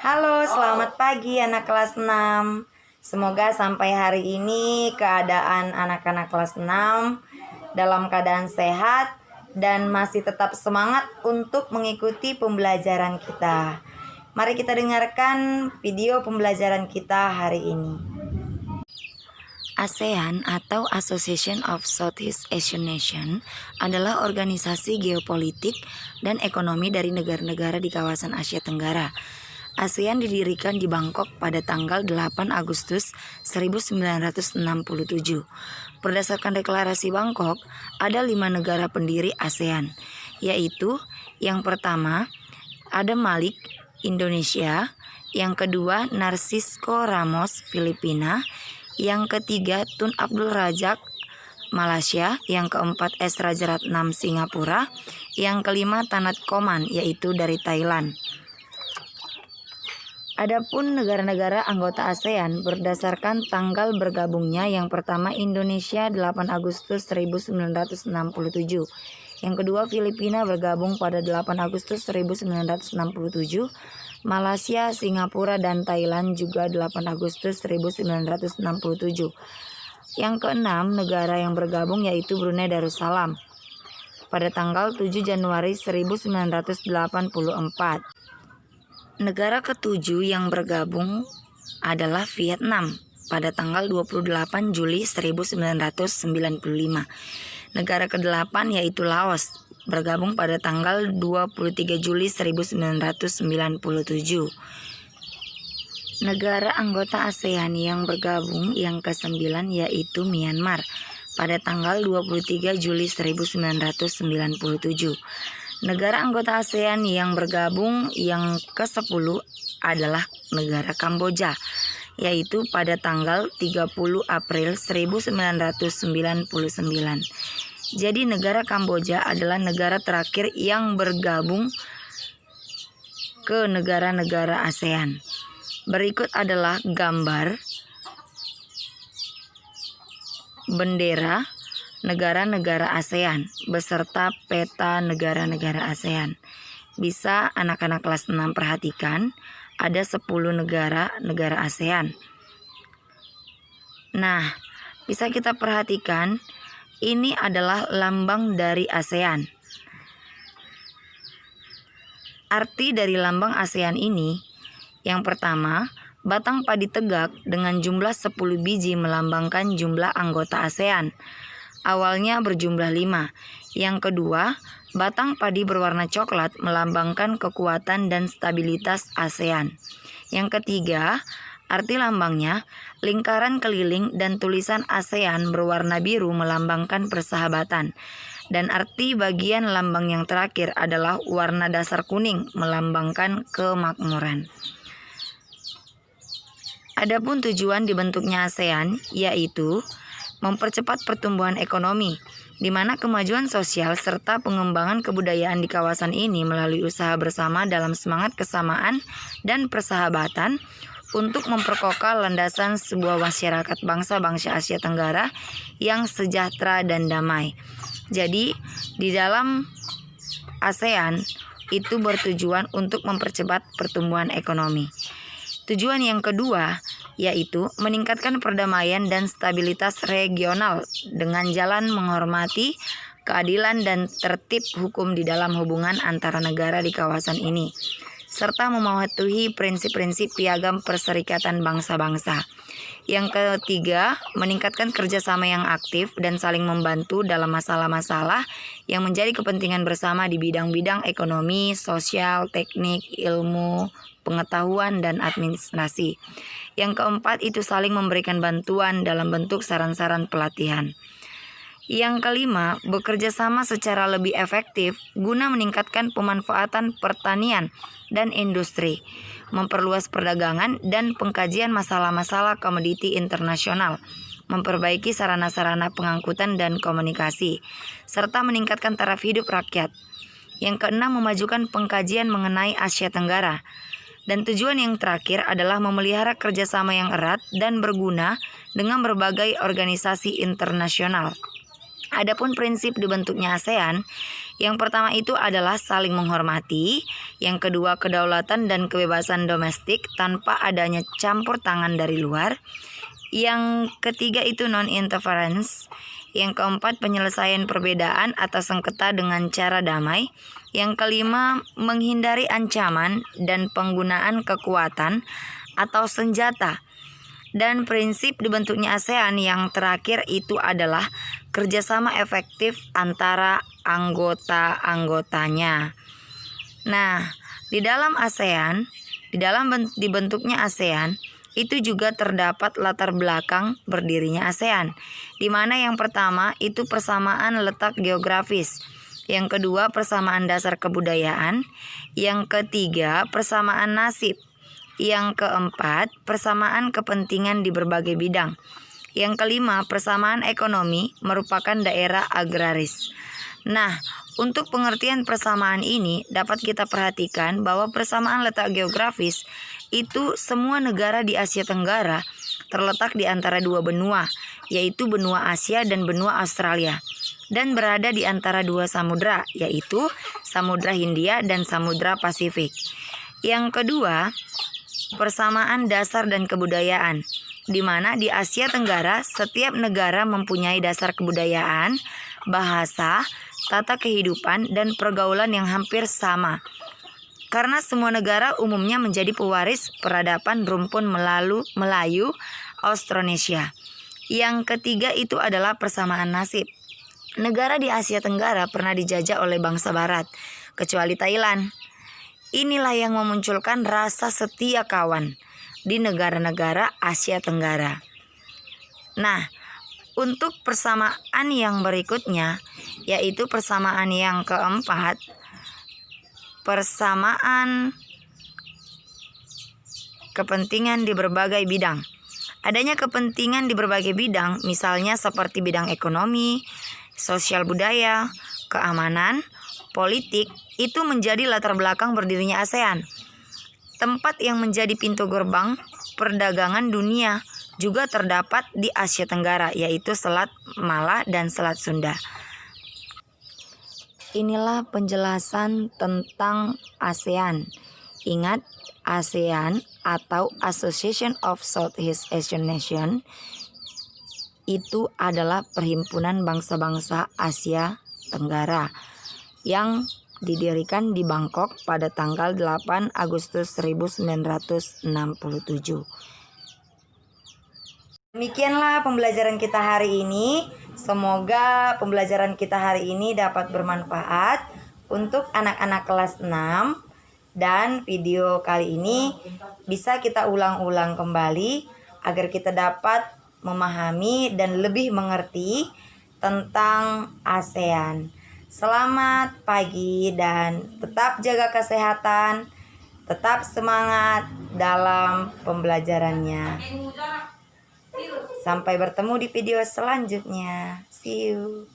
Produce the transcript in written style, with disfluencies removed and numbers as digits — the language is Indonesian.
Halo, selamat pagi anak kelas 6. Semoga sampai hari ini keadaan anak-anak kelas 6 dalam keadaan sehat dan masih tetap semangat untuk mengikuti pembelajaran kita. Mari kita dengarkan video pembelajaran kita hari ini. ASEAN atau Association of Southeast Asian Nations adalah organisasi geopolitik dan ekonomi dari negara-negara di kawasan Asia Tenggara. ASEAN didirikan di Bangkok pada tanggal 8 Agustus 1967. Berdasarkan deklarasi Bangkok, ada 5 negara pendiri ASEAN, yaitu yang pertama Adam Malik, Indonesia, yang kedua Narcisco Ramos, Filipina, yang ketiga Tun Abdul Razak, Malaysia, yang keempat S. Rajaratnam, Singapura, yang kelima Tanat Koman, yaitu dari Thailand. Adapun negara-negara anggota ASEAN berdasarkan tanggal bergabungnya, yang pertama Indonesia 8 Agustus 1967, yang kedua Filipina bergabung pada 8 Agustus 1967, Malaysia, Singapura, dan Thailand juga 8 Agustus 1967. Yang keenam negara yang bergabung yaitu Brunei Darussalam pada tanggal 7 Januari 1984. Negara ketujuh yang bergabung adalah Vietnam pada tanggal 28 Juli 1995. Negara ke-8 yaitu Laos bergabung pada tanggal 23 Juli 1997. Negara anggota ASEAN yang bergabung yang ke-9 yaitu Myanmar pada tanggal 23 Juli 1997. Negara anggota ASEAN yang bergabung yang ke-10 adalah negara Kamboja, yaitu pada tanggal 30 April 1999. Jadi negara Kamboja adalah negara terakhir yang bergabung ke negara-negara ASEAN. Berikut adalah gambar bendera negara-negara ASEAN beserta peta negara-negara ASEAN. Bisa anak-anak kelas 6 perhatikan, ada 10 negara ASEAN. Nah, bisa kita perhatikan ini adalah lambang dari ASEAN. Arti dari lambang ASEAN ini, yang pertama, batang padi tegak dengan jumlah 10 biji melambangkan jumlah anggota ASEAN. Awalnya berjumlah 5. Yang kedua, batang padi berwarna coklat melambangkan kekuatan dan stabilitas ASEAN. Yang ketiga, arti lambangnya, lingkaran keliling dan tulisan ASEAN berwarna biru melambangkan persahabatan. Dan arti bagian lambang yang terakhir adalah warna dasar kuning melambangkan kemakmuran. Adapun tujuan dibentuknya ASEAN yaitu mempercepat pertumbuhan ekonomi, di mana kemajuan sosial serta pengembangan kebudayaan di kawasan ini melalui usaha bersama dalam semangat kesamaan dan persahabatan untuk memperkokoh landasan sebuah masyarakat bangsa-bangsa Asia Tenggara yang sejahtera dan damai. Jadi, di dalam ASEAN itu bertujuan untuk mempercepat pertumbuhan ekonomi. Tujuan yang kedua yaitu meningkatkan perdamaian dan stabilitas regional dengan jalan menghormati keadilan dan tertib hukum di dalam hubungan antara negara di kawasan ini, serta mematuhi prinsip-prinsip piagam Perserikatan Bangsa-Bangsa. Yang ketiga, meningkatkan kerjasama yang aktif dan saling membantu dalam masalah-masalah yang menjadi kepentingan bersama di bidang-bidang ekonomi, sosial, teknik, ilmu, pengetahuan, dan administrasi. Yang keempat itu saling memberikan bantuan dalam bentuk saran-saran pelatihan. Yang kelima, bekerja sama secara lebih efektif guna meningkatkan pemanfaatan pertanian dan industri, memperluas perdagangan dan pengkajian masalah-masalah komoditi internasional, memperbaiki sarana-sarana pengangkutan dan komunikasi, serta meningkatkan taraf hidup rakyat. Yang keenam, memajukan pengkajian mengenai Asia Tenggara. Dan tujuan yang terakhir adalah memelihara kerjasama yang erat dan berguna dengan berbagai organisasi internasional. Adapun prinsip dibentuknya ASEAN, yang pertama itu adalah saling menghormati, Yang kedua, kedaulatan dan kebebasan domestik tanpa adanya campur tangan dari luar. Yang ketiga itu non-interference. Yang keempat, penyelesaian perbedaan atau sengketa dengan cara damai. Yang kelima, menghindari ancaman dan penggunaan kekuatan atau senjata. Dan prinsip dibentuknya ASEAN yang terakhir itu adalah kerjasama efektif antara anggota-anggotanya. Nah, di dalam dibentuknya ASEAN, itu juga terdapat latar belakang berdirinya ASEAN, di mana yang pertama itu persamaan letak geografis, yang kedua persamaan dasar kebudayaan, yang ketiga persamaan nasib, yang keempat persamaan kepentingan di berbagai bidang, yang kelima persamaan ekonomi merupakan daerah agraris. Nah, untuk pengertian persamaan ini dapat kita perhatikan bahwa persamaan letak geografis itu semua negara di Asia Tenggara terletak di antara dua benua, yaitu benua Asia dan benua Australia, dan berada di antara dua samudra, yaitu Samudra Hindia dan Samudra Pasifik. Yang kedua, persamaan dasar dan kebudayaan, di mana di Asia Tenggara setiap negara mempunyai dasar kebudayaan, bahasa, tata kehidupan, dan pergaulan yang hampir sama. Karena semua negara umumnya menjadi pewaris peradaban rumpun Melayu Austronesia. Yang ketiga itu adalah persamaan nasib. Negara di Asia Tenggara pernah dijajah oleh bangsa Barat, kecuali Thailand. Inilah yang memunculkan rasa setia kawan di negara-negara Asia Tenggara. Nah, untuk persamaan yang berikutnya, yaitu persamaan yang keempat, persamaan kepentingan di berbagai bidang. Adanya kepentingan di berbagai bidang, misalnya seperti bidang ekonomi, sosial budaya, keamanan, politik, itu menjadi latar belakang berdirinya ASEAN. Tempat yang menjadi pintu gerbang perdagangan dunia juga terdapat di Asia Tenggara, yaitu Selat Malaka dan Selat Sunda. Inilah penjelasan tentang ASEAN. Ingat, ASEAN atau Association of Southeast Asian Nations itu adalah perhimpunan bangsa-bangsa Asia Tenggara yang didirikan di Bangkok pada tanggal 8 Agustus 1967. Demikianlah pembelajaran kita hari ini. Semoga pembelajaran kita hari ini dapat bermanfaat untuk anak-anak kelas 6, dan video kali ini bisa kita ulang-ulang kembali agar kita dapat memahami dan lebih mengerti tentang ASEAN. Selamat pagi dan tetap jaga kesehatan, tetap semangat dalam pembelajarannya. Sampai bertemu di video selanjutnya. See you.